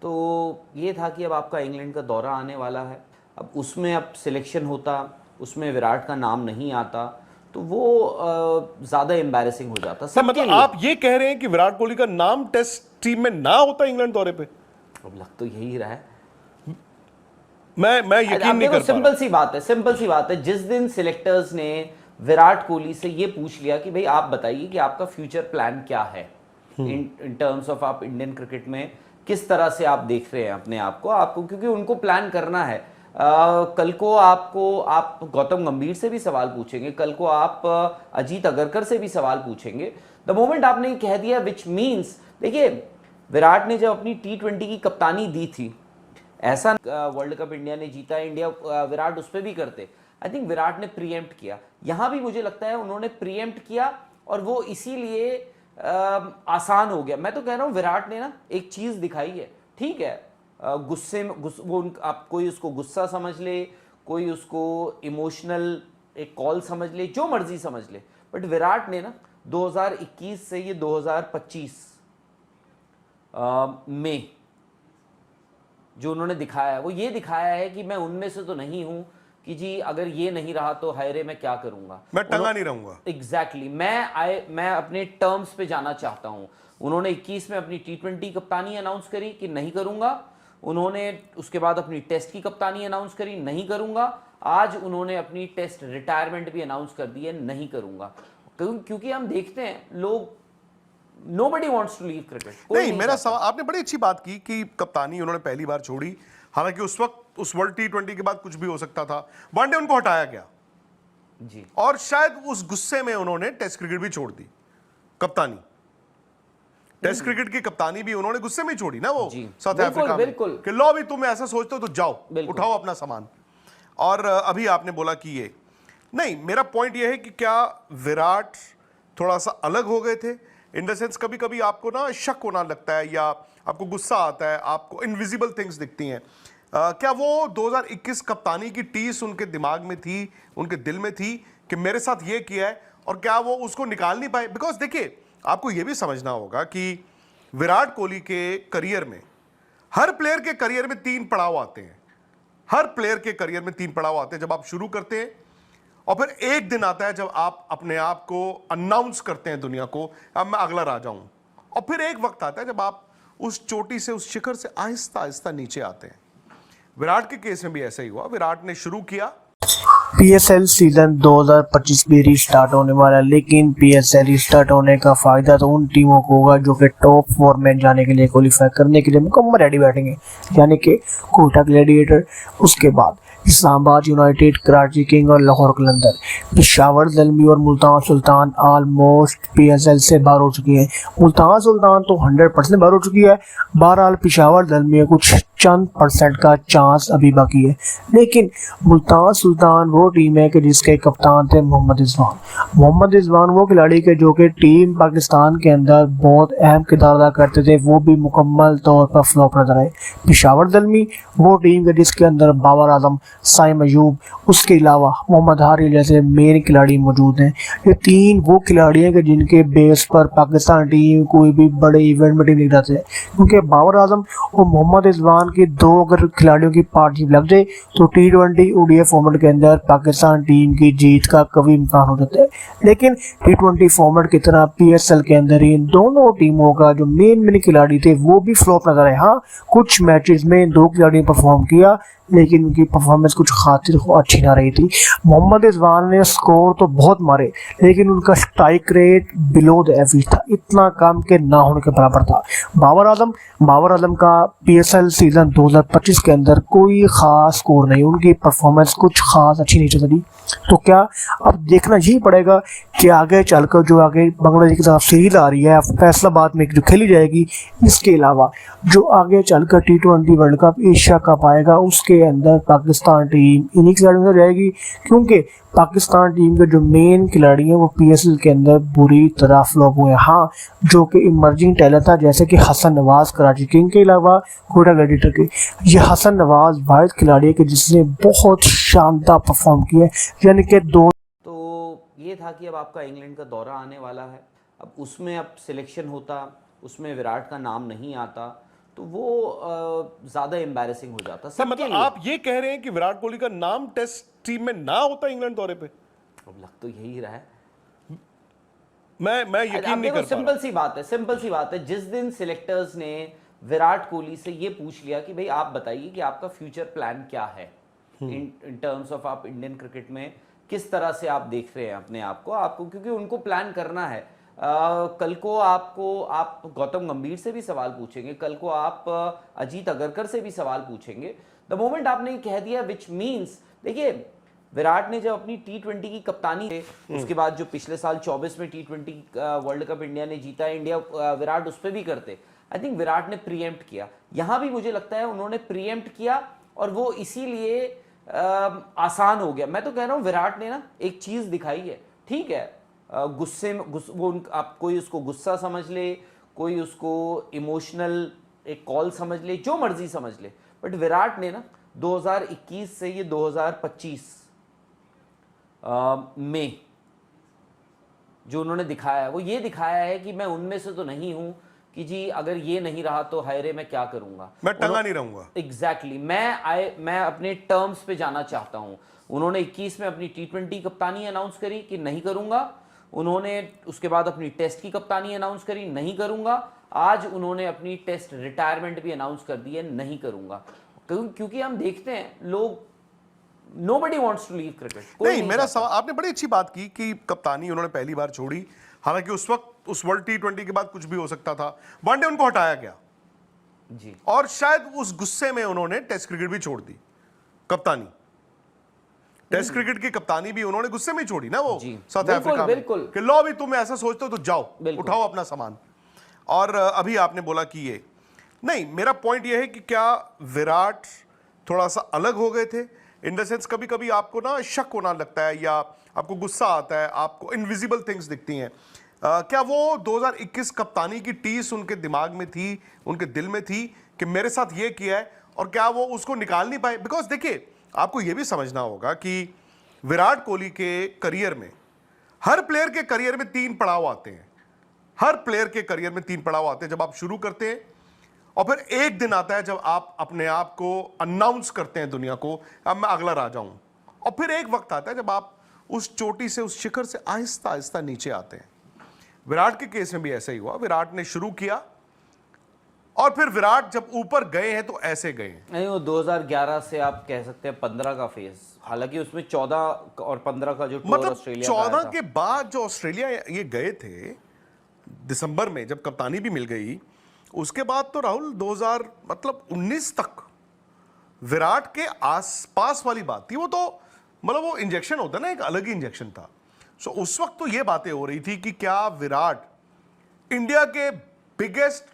तो ये था कि अब आपका इंग्लैंड का दौरा आने वाला है, अब उसमें अब सिलेक्शन होता, उसमें विराट का नाम नहीं आता तो वो ज़्यादा एम्बैरेसिंग हो जाता सबके मतलब लिए। आप ये कह रहे हैं कि विराट कोहली का नाम टेस्ट टीम में ना होता इंग्लैंड दौरे पे? अब लग तो यही रहा है। मैं यकीन अब नहीं देखो कर पा रहा। सिंपल सी बात है, जिस दिन सिलेक्टर्स ने विराट कोहली से ये पूछ लिया कि भाई आप बताइए कि आपका फ्यूचर प्लान क्या है इन टर्म्स ऑफ आप इंडियन क्रिकेट में किस तरह से आप देख रहे हैं अपने आप को, आपको क्योंकि उनको प्लान करना है। कल को आप गौतम गंभीर से भी सवाल पूछेंगे, कल को आप अजीत अगरकर से भी सवाल पूछेंगे। द मोमेंट आपने कह दिया विच मीन्स, देखिए विराट ने जब अपनी T20 की कप्तानी दी थी, ऐसा वर्ल्ड कप इंडिया ने जीता, इंडिया विराट उस पर भी करते, आई थिंक विराट ने प्रीएम्प्ट किया। यहां भी मुझे लगता है उन्होंने प्रीएम्प्ट किया और वो इसीलिए आसान हो गया। मैं तो कह रहा हूं विराट ने ना एक चीज दिखाई है, ठीक है गुस्से में वो आप कोई उसको गुस्सा समझ ले, कोई उसको इमोशनल एक कॉल समझ ले, जो मर्जी समझ ले, बट विराट ने ना 2021 से ये 2025 में जो उन्होंने दिखाया है वो ये दिखाया है कि मैं उनमें से तो नहीं हूं कि जी अगर ये नहीं रहा तो हाय रे मैं क्या करूंगा, मैं टंगा नहीं रहूंगा। एग्जैक्टली मैं अपने टर्म्स पे जाना चाहता हूं। उन्होंने 21 में अपनी T20 कप्तानी अनाउंस करी कि नहीं करूंगा, उन्होंने उसके बाद अपनी टेस्ट की कप्तानी अनाउंस करी नहीं करूंगा, आज उन्होंने अपनी टेस्ट रिटायरमेंट भी अनाउंस कर दी है नहीं करूंगा। क्योंकि हम देखते हैं लोग Nobody wants to leave cricket. नहीं, मेरा सवाल, आपने बड़ी अच्छी बात की कि कप्तानी उन्होंने पहली बार छोड़ी, हालांकि उस वक्त उस वर्ल्ड T20 के बाद कुछ भी हो सकता था, वनडे उनको हटाया गया जी, और शायद उस गुस्से में उन्होंने टेस्ट क्रिकेट भी छोड़ दी। कप्तानी, टेस्ट क्रिकेट की कप्तानी भी उन्होंने गुस्से में ही छोड़ी ना, वो साउथ अफ्रीका में कि लो अभी तुम ऐसा सोचते हो तो जाओ उठाओ अपना सामान। और अभी आपने बोला कि ये नहीं, मेरा पॉइंट ये है कि क्या विराट थोड़ा सा अलग हो गए थे इन द सेंस, कभी कभी आपको ना शक होना लगता है या आपको गुस्सा आता है, आपको इनविजिबल थिंग्स दिखती हैं। क्या वो 2021 कप्तानी की टीस उनके दिमाग में थी, उनके दिल में थी कि मेरे साथ ये किया है, और क्या वो उसको निकाल नहीं पाए? बिकॉज देखिए आपको ये भी समझना होगा कि विराट कोहली के करियर में, हर प्लेयर के करियर में 3 पड़ाव आते हैं, हर प्लेयर के करियर में 3 पड़ाव आते हैं। जब आप शुरू करते हैं और फिर एक दिन आता है जब आप अपने आप को अनाउंस करते हैं दुनिया को, अब मैं अगला राजा हूं, और फिर एक वक्त आता है जब आप उस चोटी से, उस शिखर से आहिस्ता आहिस्ता नीचे आते हैं। विराट के केस में भी ऐसा ही हुआ। विराट ने शुरू किया, पीएसएल सीजन 2025 भी रिस्टार्ट होने वाला है, लेकिन पीएसएल रिस्टार्ट होने का फायदा तो उन टीमों को होगा जो कि टॉप 4 में जाने के लिए क्वालिफाई करने के लिए मुकम्मल रेडी बैठेंगे, यानी कि कोटा ग्लैडिएटर, उसके बाद इस्लामाबाद यूनाइटेड, कराची किंग और लाहौर कलंदर। पेशावर ज़ल्मी और मुल्तान सुल्तान ऑलमोस्ट पीएसएल से बाहर हो चुकी हैं। मुल्तान सुल्तान तो 100% बाहर हो चुकी है, बहरहाल पेशावर ज़ल्मी कुछ चंद % का चांस अभी बाकी है। लेकिन मुल्तान सुल्तान वो टीम है कि जिसके कप्तान थे मोहम्मद रिजवान वो खिलाड़ी के जो कि टीम पाकिस्तान के अंदर बहुत अहम किरदार अदा करते थे, वो भी मुकम्मल तौर पर फ्लॉप नजर आए। पेशावर ज़ल्मी वो टीम के जिसके अंदर बाबर आजम, साइम अयूब, उसके अलावा मोहम्मद हारिस जैसे मेन खिलाड़ी मौजूद हैं। ये 3 वो खिलाड़ी हैं कि जिनके बेस पर पाकिस्तान टीम कोई भी बड़े इवेंट में टीम जाते हैं, क्योंकि बाबर आजम और मोहम्मद रिजवान के 2 अगर खिलाड़ियों की पार्टनरशिप लग जाए तो T20 ODI फॉर्मेट के अंदर पाकिस्तान टीम की जीत का कभी इम्कान हो जाता है। लेकिन T20 फॉर्मेट की तरह PSL के अंदर इन दोनों टीमों का जो मेन खिलाड़ी थे वो भी फ्लॉप नजर आए। हाँ, कुछ मैचेस में 2 खिलाड़ियों ने परफॉर्म किया, लेकिन उनकी परफॉर्मेंस कुछ खातिर अच्छी ना रही थी। मोहम्मद रिजवान ने स्कोर तो बहुत मारे, लेकिन उनका strike rate below the average था, इतना कम के ना होने के बराबर था। बाबर आजम का PSL सीजन 2025 के अंदर कोई ख़ास स्कोर नहीं, उनकी परफॉर्मेंस कुछ ख़ास अच्छी नहीं चली। तो क्या अब देखना यही पड़ेगा कि आगे चलकर जो आगे बांग्लादेश की तरफ सीरीज आ रही है फैसलाबाद में जो खेली जाएगी, इसके अलावा जो आगे चलकर T20 world cup, Asia cup आएगा, उसके अंदर पाकिस्तान टीम इन्हीं खिलाड़ियों से जाएगी, क्योंकि पाकिस्तान टीम के जो मेन खिलाड़ी हैं वो PSL के अंदर बुरी तरह फ्लॉप हुए हैं। हाँ, जो कि इमर्जिंग टैलेंट था, जैसे कि हसन नवाज कराची किंग के अलावा कोटा ग्लैडिएटर के, ये हसन नवाज वाहिद खिलाड़ी है कि जिसने बहुत शानदार परफॉर्म किया, यानी कि 2। तो ये था कि अब आपका इंग्लैंड का दौरा आने वाला है, अब उसमें अब सिलेक्शन होता, उसमें विराट का नाम नहीं आता तो वो ज्यादा एम्बैरेसिंग हो जाता सबके मतलब लिए। आप ये कह रहे हैं कि विराट कोहली का नाम टेस्ट टीम में ना होता इंग्लैंड दौरे पे? अब लग तो यही रहा है। मैं यकीन नहीं कर पा सिंपल सी बात है, सिंपल सी बात है। जिस दिन सिलेक्टर्स ने विराट कोहली से ये पूछ लिया कि भाई आप बताइए कि आपका फ्यूचर प्लान क्या है इन टर्म्स ऑफ आप इंडियन क्रिकेट में किस तरह से आप देख रहे हैं अपने आप को, क्योंकि उनको प्लान करना है। कल को आप गौतम गंभीर से भी सवाल पूछेंगे, कल को आप अजीत अगरकर से भी सवाल पूछेंगे। द मोमेंट आपने कह दिया, विच मीन्स, देखिए विराट ने जब अपनी T20 की कप्तानी की, उसके बाद जो पिछले साल 24 में T20 वर्ल्ड कप इंडिया ने जीता, विराट उस पर भी करते। आई थिंक विराट ने प्रीएम्प्ट किया, यहां भी मुझे लगता है उन्होंने प्रीएम्प्ट किया, और वो इसीलिए आसान हो गया। मैं तो कह रहा हूं विराट ने ना एक चीज दिखाई है, ठीक है, गुस्से में आप कोई उसको गुस्सा समझ ले, कोई उसको इमोशनल एक कॉल समझ ले, जो मर्जी समझ ले, बट विराट ने ना 2021 से ये 2025 में जो उन्होंने दिखाया है, वो ये दिखाया है कि मैं उनमें से तो नहीं हूं कि जी अगर ये नहीं रहा तो हाय रे मैं क्या करूंगा, मैं टंगा नहीं रहूंगा। एग्जैक्टली, मैं अपने टर्म्स पे जाना चाहता हूं। उन्होंने 21 में अपनी T20 कप्तानी अनाउंस करी कि नहीं करूंगा, उन्होंने उसके बाद अपनी टेस्ट की कप्तानी अनाउंस करी, नहीं करूंगा, आज उन्होंने अपनी टेस्ट रिटायरमेंट भी अनाउंस कर दी है, नहीं करूंगा। क्योंकि हम देखते हैं लोग, nobody wants to leave cricket। नहीं, मेरा सवाल, आपने बड़ी अच्छी बात की कि कप्तानी उन्होंने पहली बार छोड़ी, हालांकि उस वक्त उस वर्ल्ड T20 के बाद कुछ भी हो सकता था, वनडे उनको हटाया गया जी, और शायद उस गुस्से में उन्होंने टेस्ट क्रिकेट भी छोड़ दी, कप्तानी। टेस्ट क्रिकेट की कप्तानी भी उन्होंने गुस्से में ही छोड़ी ना, वो साउथ अफ्रीका में, कि लो भी तुम ऐसा सोचते हो तो जाओ, उठाओ अपना सामान। और अभी आपने बोला कि ये नहीं, मेरा पॉइंट ये है कि क्या विराट थोड़ा सा अलग हो गए थे, इन द सेंस कभी कभी आपको ना शक होना लगता है या आपको गुस्सा आता है, आपको इनविजिबल थिंग्स दिखती हैं। क्या वो 2021 कप्तानी की टीस उनके दिमाग में थी, उनके दिल में थी कि मेरे साथ ये किया है, और क्या वो उसको निकाल नहीं पाए? बिकॉज देखिए, आपको ये भी समझना होगा कि विराट कोहली के करियर में, हर प्लेयर के करियर में 3 पड़ाव आते हैं, हर प्लेयर के करियर में 3 पड़ाव आते हैं। जब आप शुरू करते हैं, और फिर एक दिन आता है जब आप अपने आप को अनाउंस करते हैं दुनिया को, अब मैं अगला राजा हूं, और फिर एक वक्त आता है जब आप उस चोटी से, उस शिखर से आहिस्ता आहिस्ता नीचे आते हैं। विराट के केस में भी ऐसा ही हुआ, विराट ने शुरू किया और फिर विराट जब ऊपर गए हैं तो ऐसे गए हैं। नहीं, वो 2011 से आप कह सकते हैं 15 का फेज, हालांकि उसमें 14 और 15 का जो टूर मतलब ऑस्ट्रेलिया 14 के बाद जो ऑस्ट्रेलिया ये गए थे दिसंबर में, जब कप्तानी भी मिल गई, उसके बाद तो राहुल 2019 तक विराट के आसपास वाली बात थी। वो तो मतलब वो इंजेक्शन होता ना, एक अलग ही इंजेक्शन था। सो उस वक्त तो ये बातें हो रही थी कि क्या विराट इंडिया के बिगेस्ट